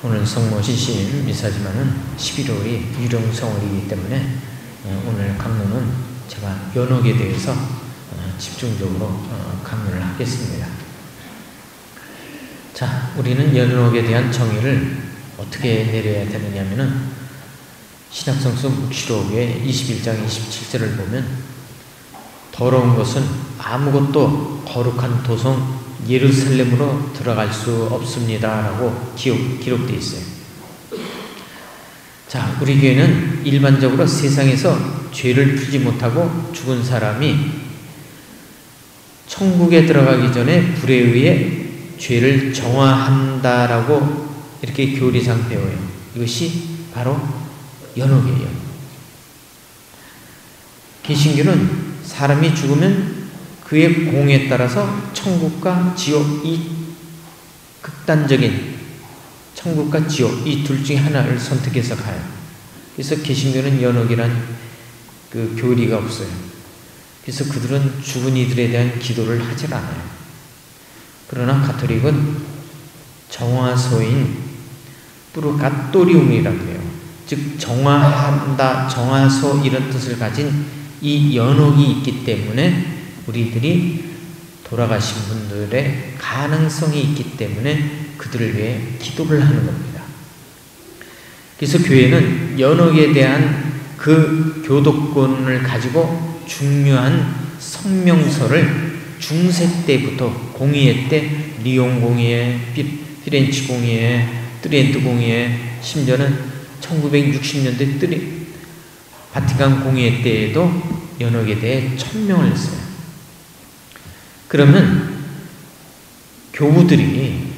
오늘 성모시신 미사지만은 11월이 유령성월이기 때문에 오늘 강론은 제가 연옥에 대해서 집중적으로 강론을 하겠습니다. 자, 우리는 연옥에 대한 정의를 어떻게 내려야 되느냐면은 신약성서 묵시록의 21장 27절을 보면 더러운 것은 아무것도 거룩한 도성 예루살렘으로 들어갈 수 없습니다 라고 기록되어 있어요. 자, 우리 교회는 일반적으로 세상에서 죄를 풀지 못하고 죽은 사람이 천국에 들어가기 전에 불에 의해 죄를 정화한다라고 이렇게 교리상 배워요. 이것이 바로 연옥이에요. 개신교는 사람이 죽으면 그의 공에 따라서 천국과 지옥, 이 극단적인 천국과 지옥 이 둘 중에 하나를 선택해서 가요. 그래서 개신교는 연옥이란 그 교리가 없어요. 그래서 그들은 죽은 이들에 대한 기도를 하질 않아요. 그러나 가톨릭은 정화소인 뿌르가토리움이라고 해요. 즉 정화한다, 정화소 이런 뜻을 가진 이 연옥이 있기 때문에 우리들이 돌아가신 분들의 가능성이 있기 때문에 그들을 위해 기도를 하는 겁니다. 그래서 교회는 연옥에 대한 그 교도권을 가지고 중요한 성명서를 중세 때부터 공의회 때 리옹 공의회, 피렌치 공의회, 트리엔트 공의회, 심지어는 1960년대 바티칸 공의회 때에도 연옥에 대해 천명을 했어요. 그러면 교부들이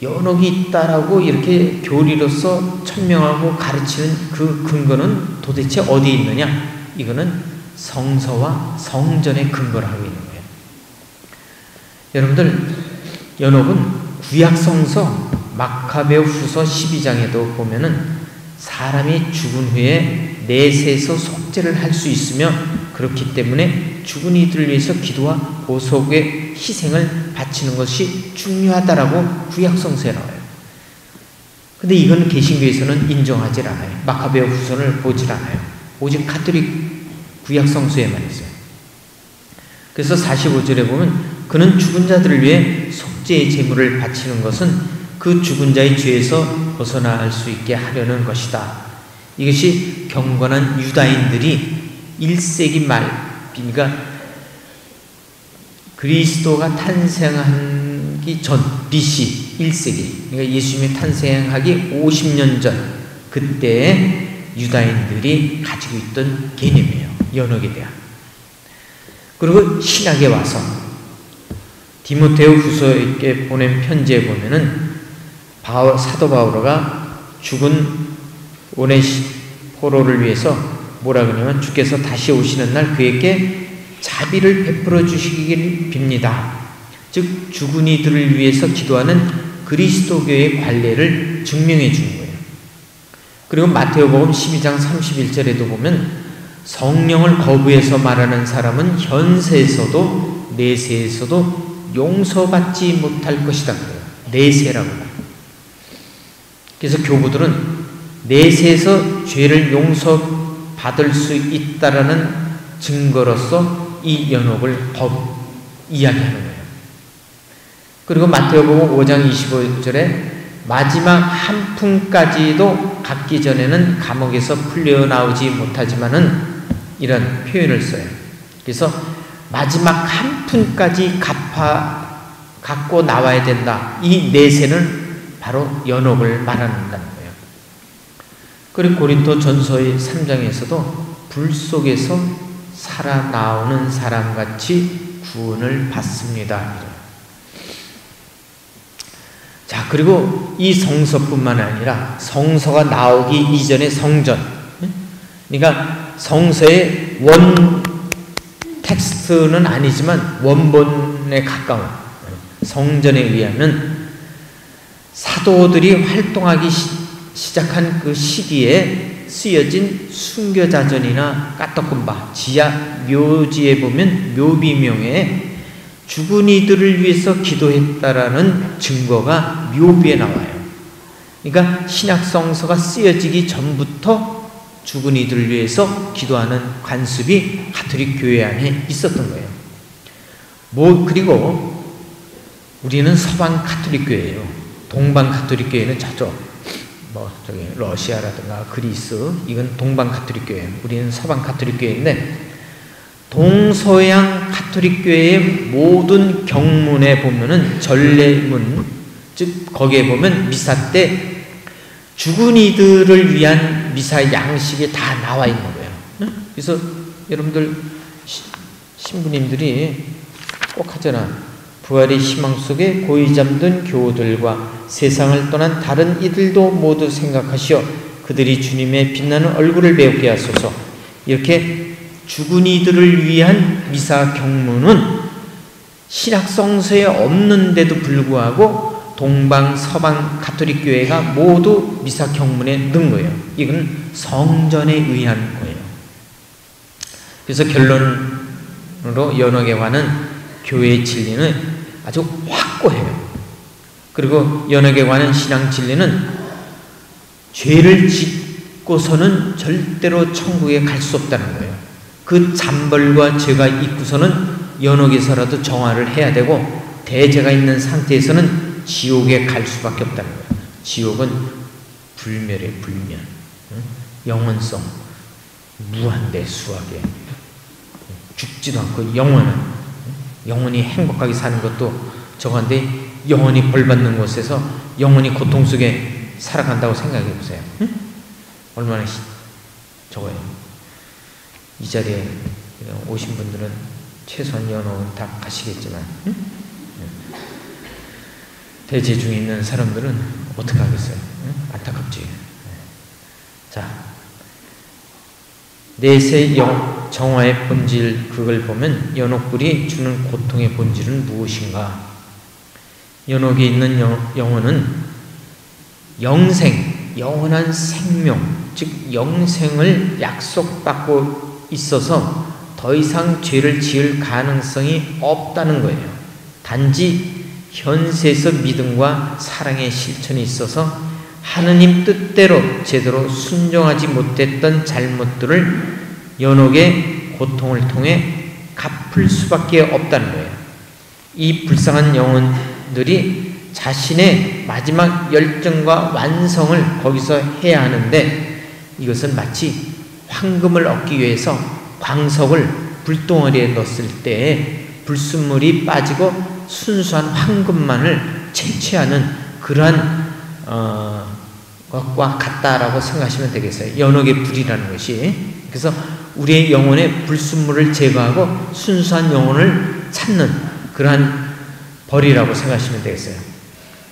연옥이 있다라고 이렇게 교리로서 천명하고 가르치는 그 근거는 도대체 어디에 있느냐? 이거는 성서와 성전의 근거를 하고 있는 거예요. 여러분들, 연옥은 구약성서 마카베오 후서 12장에도 보면은 사람이 죽은 후에 내세에서 속죄를 할 수 있으며 그렇기 때문에 죽은 이들을 위해서 기도와 보석의 희생을 바치는 것이 중요하다라고 구약성서에 나와요. 근데 이건 개신교에서는 인정하지 않아요. 마카베오 후서를 보질 않아요. 오직 가톨릭 구약성서에만 있어요. 그래서 45절에 보면 그는 죽은 자들을 위해 속죄의 제물을 바치는 것은 그 죽은 자의 죄에서 벗어날 수 있게 하려는 것이다. 이것이 경건한 유다인들이 1세기 말, 그러니까 그리스도가 탄생하기 전 BC 1세기, 그러니까 예수님이 탄생하기 50년 전 그때의 유다인들이 가지고 있던 개념이에요. 연옥에 대한. 그리고 신약에 와서 디모데오 후서에게 보낸 편지에 보면은 사도 바오로가 죽은 오네시포로를 위해서 뭐라 그러냐면 주께서 다시 오시는 날 그에게 자비를 베풀어 주시기를 빕니다. 즉 죽은 이들을 위해서 기도하는 그리스도교의 관례를 증명해 주는 거예요. 그리고 마태오복음 12장 31절에도 보면 성령을 거부해서 말하는 사람은 현세에서도 내세에서도 용서받지 못할 것이다. 내세라고 해요. 그래서 교부들은 내세에서 죄를 용서받을 수 있다라는 증거로서 이 연옥을 이야기하는 거예요. 그리고 마태오복음 5장 25절에 마지막 한 푼까지도 갚기 전에는 감옥에서 풀려나오지 못하지만은 이런 표현을 써요. 그래서 마지막 한 푼까지 갖고 나와야 된다. 이 내세는 바로 연옥을 말한다는 거예요. 그리고 고린도 전서의 3장에서도 불 속에서 살아나오는 사람같이 구원을 받습니다. 자, 그리고 이 성서뿐만 아니라 성서가 나오기 이전의 성전, 그러니까 성서의 원 텍스트는 아니지만 원본에 가까운 성전에 의하면 사도들이 활동하기 시작한 그 시기에 쓰여진 순교자전이나 까떡금바, 지하 묘지에 보면 묘비명에 죽은 이들을 위해서 기도했다라는 증거가 묘비에 나와요. 그러니까 신약성서가 쓰여지기 전부터 죽은 이들을 위해서 기도하는 관습이 가톨릭 교회 안에 있었던 거예요. 그리고 우리는 서방 가톨릭 교회예요. 동방 가톨릭 교회는 저쪽 저기 러시아라든가 그리스, 이건 동방 가톨릭 교회예요. 우리는 서방 가톨릭 교회인데, 동서양 가톨릭 교회의 모든 경문에 보면은 전례문, 즉 거기에 보면 미사 때 죽은 이들을 위한 미사 양식이 다 나와 있는 거예요. 그래서 여러분들 신부님들이 꼭 하잖아. 부활의 희망 속에 고이 잠든 교우들과 세상을 떠난 다른 이들도 모두 생각하시어 그들이 주님의 빛나는 얼굴을 배우게 하소서. 이렇게 죽은 이들을 위한 미사 경문은 신약성서에 없는데도 불구하고 동방 서방 가톨릭 교회가 모두 미사 경문에 넣은 거예요. 이건 성전에 의한 거예요. 그래서 결론으로 연옥에 교회의 진리는 아주 확고해요. 그리고 연옥에 관한 신앙 진리는 죄를 짓고서는 절대로 천국에 갈 수 없다는 거예요. 그 잠벌과 죄가 있고서는 연옥에서라도 정화를 해야 되고, 대죄가 있는 상태에서는 지옥에 갈 수밖에 없다는 거예요. 지옥은 불멸의 불멸, 영원성, 무한대 수하게 죽지도 않고 영원히 행복하게 사는 것도 저건데, 영원히 벌받는 곳에서 영원히 고통 속에 살아간다고 생각해 보세요. 얼마나 저거예요. 이 자리에 오신 분들은 최소한 연옥은 다 가시겠지만, 대제 중에 있는 사람들은 어떻게 하겠어요? 안타깝지. 자, 넷의 정화의 본질, 그걸 보면 연옥불이 주는 고통의 본질은 무엇인가? 연옥에 있는 영혼은 영생, 영원한 생명, 즉 영생을 약속받고 있어서 더 이상 죄를 지을 가능성이 없다는 거예요. 단지 현세에서 믿음과 사랑의 실천이 있어서 하느님 뜻대로 제대로 순종하지 못했던 잘못들을 연옥의 고통을 통해 갚을 수밖에 없다는 거예요. 이 불쌍한 영혼들이 자신의 마지막 열정과 완성을 거기서 해야 하는데, 이것은 마치 황금을 얻기 위해서 광석을 불덩어리에 넣었을 때 불순물이 빠지고 순수한 황금만을 채취하는 그러한 것과 같다라고 생각하시면 되겠어요. 연옥의 불이라는 것이. 그래서 우리의 영혼의 불순물을 제거하고 순수한 영혼을 찾는 그러한 벌이라고 생각하시면 되겠어요.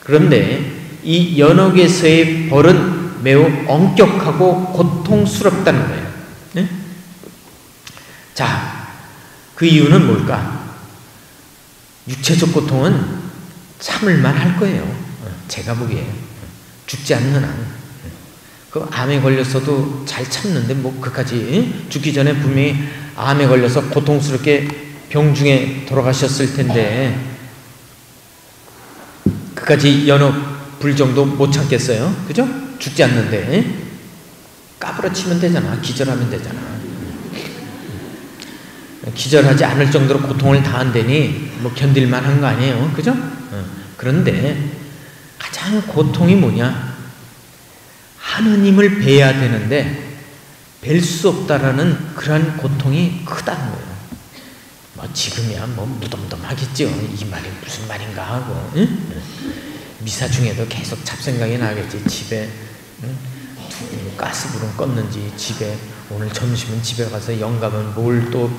그런데 이 연옥에서의 벌은 매우 엄격하고 고통스럽다는 거예요. 네? 자, 그 이유는 뭘까? 육체적 고통은 참을만 할 거예요. 제가 보기에 죽지 않는 한. 그 암에 걸렸어도 잘 참는데 뭐 그까지 죽기 전에 분명히 암에 걸려서 고통스럽게 병중에 돌아가셨을 텐데 그까지 연옥 불 정도 못 참겠어요? 그죠? 죽지 않는데 까부러치면 되잖아. 기절하면 되잖아. 기절하지 않을 정도로 고통을 당한다니 뭐 견딜만 한 거 아니에요? 그죠? 그런데 가장 고통이 뭐냐? 하느님을 뵈야 되는데 뵐 수 없다라는 그러한 고통이 크다는 거예요. 뭐 지금이야 뭐 무덤덤하겠죠. 이 말이 무슨 말인가 하고, 응? 미사 중에도 계속 잡생각이 나겠지. 집에 가스불은 껐는지, 집에 오늘 점심은 집에 가서 영감은 뭘 또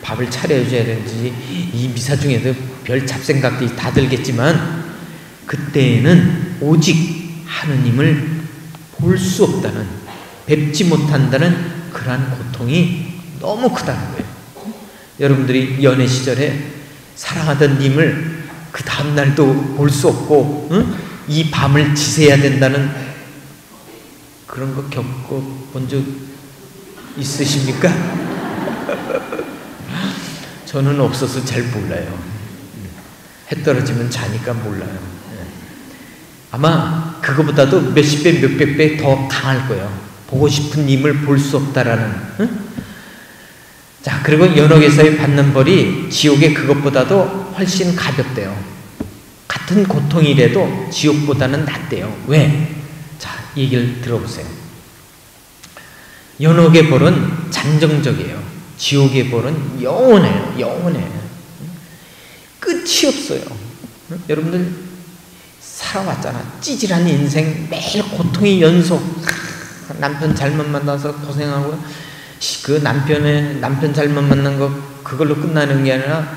밥을 차려줘야 되는지, 이 미사 중에도 별 잡생각들이 다 들겠지만 그때에는 오직 하느님을 볼 수 없다는, 뵙지 못한다는 그러한 고통이 너무 크다는 거예요. 여러분들이 연애 시절에 사랑하던 님을 그 다음날도 볼 수 없고, 응? 이 밤을 지새야 된다는 그런 거 겪어본 적 있으십니까? 저는 없어서 잘 몰라요. 해 떨어지면 자니까 몰라요. 아마 그거보다도 몇십 배, 몇백 배 더 강할 거예요. 보고 싶은 님을 볼 수 없다라는. 응? 자, 그리고 연옥에서의 받는 벌이 지옥의 그것보다도 훨씬 가볍대요. 같은 고통이라도 지옥보다는 낫대요. 왜? 자, 얘기를 들어보세요. 연옥의 벌은 잠정적이에요. 지옥의 벌은 영원해요. 영원해요. 끝이 없어요. 여러분들 살아왔잖아. 찌질한 인생, 매일 고통의 연속. 남편 잘못 만나서 고생하고, 그 남편 잘못 만난 거 그걸로 끝나는 게 아니라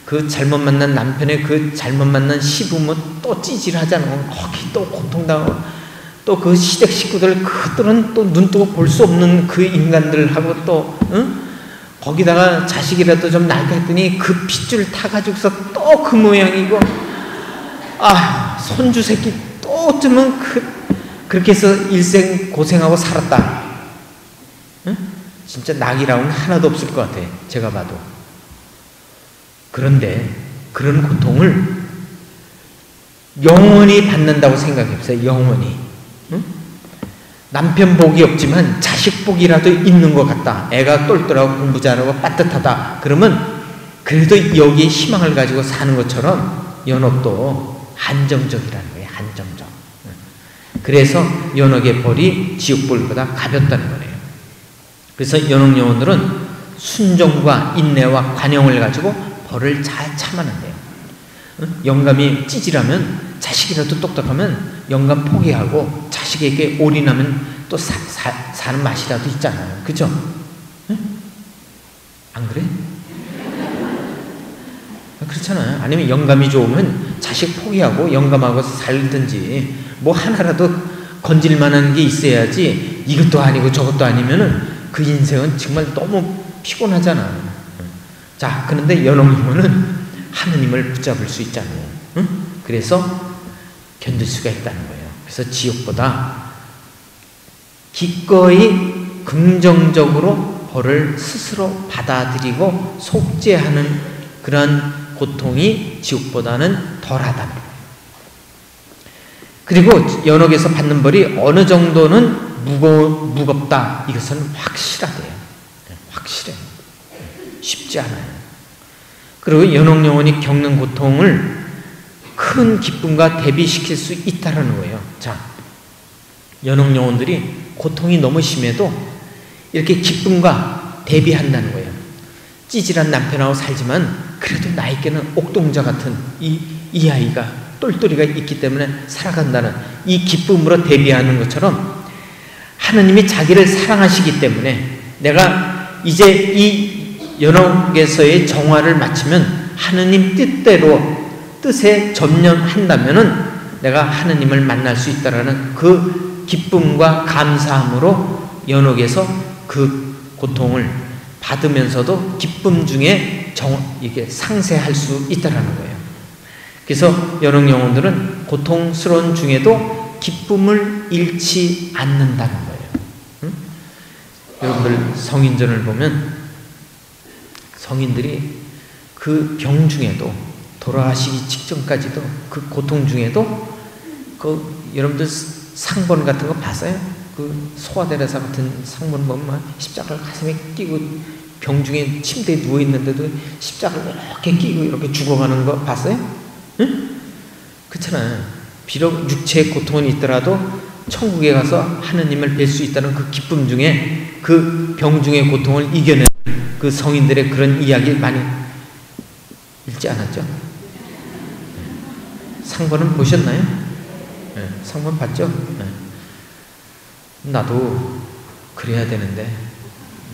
그 잘못 만난 남편의 그 잘못 만난 시부모 또 찌질하잖아. 거기 또 고통당하고, 또 그 시댁 식구들 그들은 또 눈 뜨고 볼 수 없는 그 인간들하고 또 거기다가 자식이라도 좀 낳게 했더니 그 핏줄 타가지고서 또 그 모양이고, 손주 새끼 또 어쩌면 그렇게 해서 일생 고생하고 살았다. 진짜 낙이라고는 하나도 없을 것 같아. 제가 봐도. 그런데 그런 고통을 영원히 받는다고 생각해보세요. 영원히. 남편 복이 없지만 자식 복이라도 있는 것 같다. 애가 똘똘하고 공부 잘하고 빠듯하다. 그러면 그래도 여기에 희망을 가지고 사는 것처럼 연옥도 한정적이라는 거예요. 한정적. 그래서 연옥의 벌이 지옥벌보다 가볍다는 거예요. 그래서 연옥여원들은 순종과 인내와 관용을 가지고 벌을 잘 참아낸대요. 영감이 찌질하면, 자식이라도 똑똑하면 영감 포기하고 자식에게 올인하면 또 사는 맛이라도 있잖아요. 그죠? 안 그래? 그렇잖아요. 아니면 영감이 좋으면 자식 포기하고 영감하고 살든지 뭐 하나라도 건질 만한 게 있어야지, 이것도 아니고 저것도 아니면은 그 인생은 정말 너무 피곤하잖아. 자, 그런데 연옥여원은 하느님을 붙잡을 수 있잖아요. 그래서 견딜 수가 있다는 거예요. 그래서 지옥보다 기꺼이 긍정적으로 벌을 스스로 받아들이고 속죄하는 그러한 고통이 지옥보다는 덜하다는 거예요. 그리고 연옥에서 받는 벌이 어느 정도는 무겁다. 이것은 확실하대요. 확실해요. 쉽지 않아요. 그리고 연옥여원이 겪는 고통을 큰 기쁨과 대비시킬 수 있다는 거예요. 자, 연옥여원들이 고통이 너무 심해도 이렇게 기쁨과 대비한다는 거예요. 찌질한 남편하고 살지만 그래도 나에게는 옥동자 같은 이 아이가, 똘똘이가 있기 때문에 살아간다는 이 기쁨으로 대비하는 것처럼 하느님이 자기를 사랑하시기 때문에 내가 이제 이 연옥에서의 정화를 마치면 하느님 뜻에 전념한다면은 내가 하느님을 만날 수 있다라는 그 기쁨과 감사함으로 연옥에서 그 고통을 받으면서도 기쁨 중에 이게 상세할 수 있다라는 거예요. 그래서 연옥여원들은 고통스러운 중에도 기쁨을 잃지 않는다는 거예요. 여러분들 성인전을 보면 성인들이 그 병 중에도, 돌아가시기 직전까지도, 그 고통 중에도 여러분들 상본 같은 거 봤어요? 그 소아데레사 같은 상본 보면 십자가를 가슴에 끼고 병 중에 침대에 누워 있는데도 십자가를 이렇게 끼고 이렇게 죽어가는 거 봤어요? 응? 그렇잖아요. 비록 육체의 고통은 있더라도 천국에 가서 하느님을 뵐 수 있다는 그 기쁨 중에 그 병 중의 고통을 이겨낸 그 성인들의 그런 이야기 많이 읽지 않았죠? 상본은 보셨나요? 네, 상본 봤죠? 네. 나도 그래야 되는데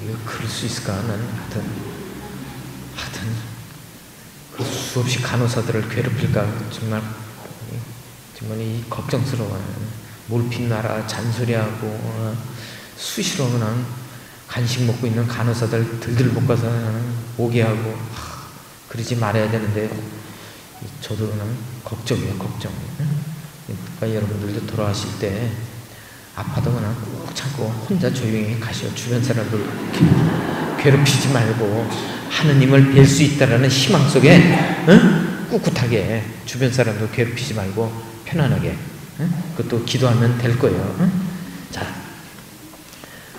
이거 그럴 수 있을까? 나는 하여튼 그 수없이 간호사들을 괴롭힐까 정말 이 걱정스러워요. 몰핀 놔라 잔소리하고 수시로 그냥 간식 먹고 있는 간호사들 들들 볶아서 오게 하고 그러지 말아야 되는데 저도 그냥 걱정이에요. 걱정. 그러니까 여러분들도 돌아가실 때 아파도 그냥 꾹 참고 혼자 조용히 가시오. 주변 사람들 괴롭히지 말고 하느님을 뵐 수 있다라는 희망 속에 꿋꿋하게 주변 사람들 괴롭히지 말고 편안하게 그것도 기도하면 될 거예요. 자,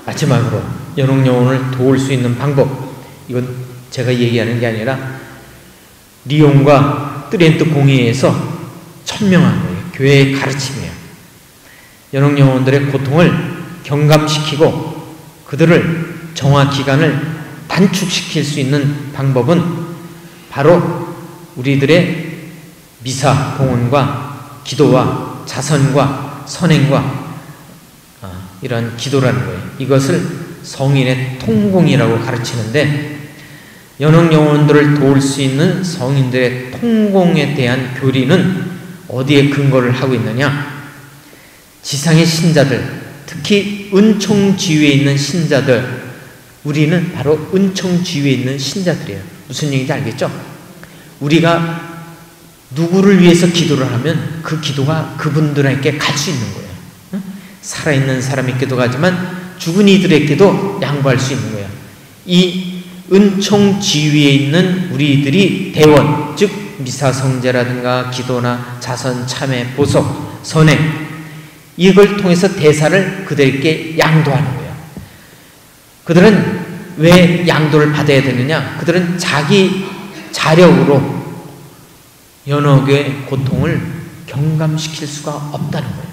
마지막으로 연옥영혼을 도울 수 있는 방법, 이건 제가 얘기하는 게 아니라 리옹과 트렌트 공회에서 천명한 거예요. 교회의 가르침이에요. 연옥영혼들의 고통을 경감시키고 그들을 정화기간을 단축시킬 수 있는 방법은 바로 우리들의 미사, 봉헌과 기도와 자선과 선행과 이런 기도라는 거예요. 이것을 성인의 통공이라고 가르치는데, 연옥영혼들을 도울 수 있는 성인들의 통공에 대한 교리는 어디에 근거를 하고 있느냐? 지상의 신자들, 특히 은총지위에 있는 신자들, 우리는 바로 은총지위에 있는 신자들이에요. 무슨 얘기인지 알겠죠? 우리가 누구를 위해서 기도를 하면 그 기도가 그분들에게 갈 수 있는 거예요. 살아있는 사람에게도 가지만 죽은 이들에게도 양보할 수 있는 거예요. 이 은총지위에 있는 우리들이 대원, 즉 미사성제라든가 기도나 자선, 참회, 보석, 선행, 이걸 통해서 대사를 그들에게 양도하는 거예요. 그들은 왜 양도를 받아야 되느냐? 그들은 자기 자력으로 연옥의 고통을 경감시킬 수가 없다는 거예요.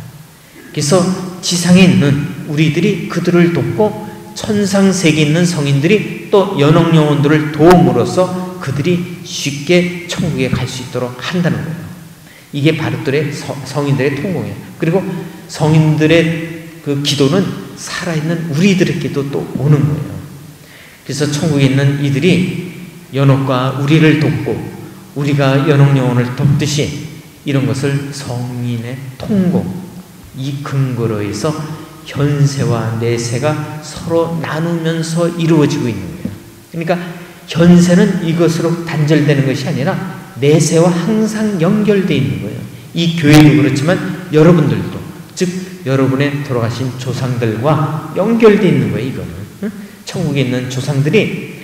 그래서 지상에 있는 우리들이 그들을 돕고 천상세계에 있는 성인들이 또 연옥영혼들을 도움으로써 그들이 쉽게 천국에 갈 수 있도록 한다는 거예요. 이게 바로 성인들의 통공이에요. 그리고 성인들의 그 기도는 살아있는 우리들에게도 또 오는 거예요. 그래서 천국에 있는 이들이 연옥과 우리를 돕고 우리가 연옥영혼을 돕듯이 이런 것을 성인의 통공, 이 근거로 해서 현세와 내세가 서로 나누면서 이루어지고 있는 거예요. 그러니까 현세는 이것으로 단절되는 것이 아니라 내세와 항상 연결되어 있는 거예요. 이 교회도 그렇지만 여러분들도, 즉 여러분의 돌아가신 조상들과 연결되어 있는 거예요. 이거는 천국에 있는 조상들이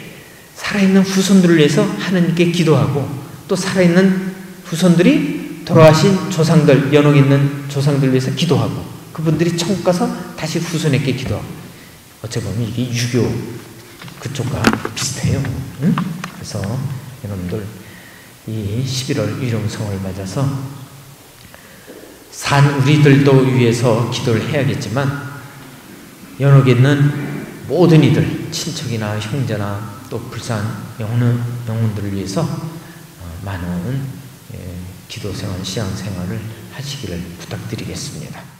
살아있는 후손들을 위해서 하나님께 기도하고, 또 살아있는 후손들이 돌아가신 조상들, 연옥에 있는 조상들을 위해서 기도하고, 그분들이 천국 가서 다시 후손에게 기도하고. 어찌 보면 이게 유교 그쪽과 비슷해요. 그래서 여러분들 이 11월 유령성을 맞아서 산 우리들도 위해서 기도를 해야겠지만, 연옥에 있는 모든 이들, 친척이나 형제나 또 불쌍한 영혼들을 위해서 많은 기도생활, 신앙생활을 하시기를 부탁드리겠습니다.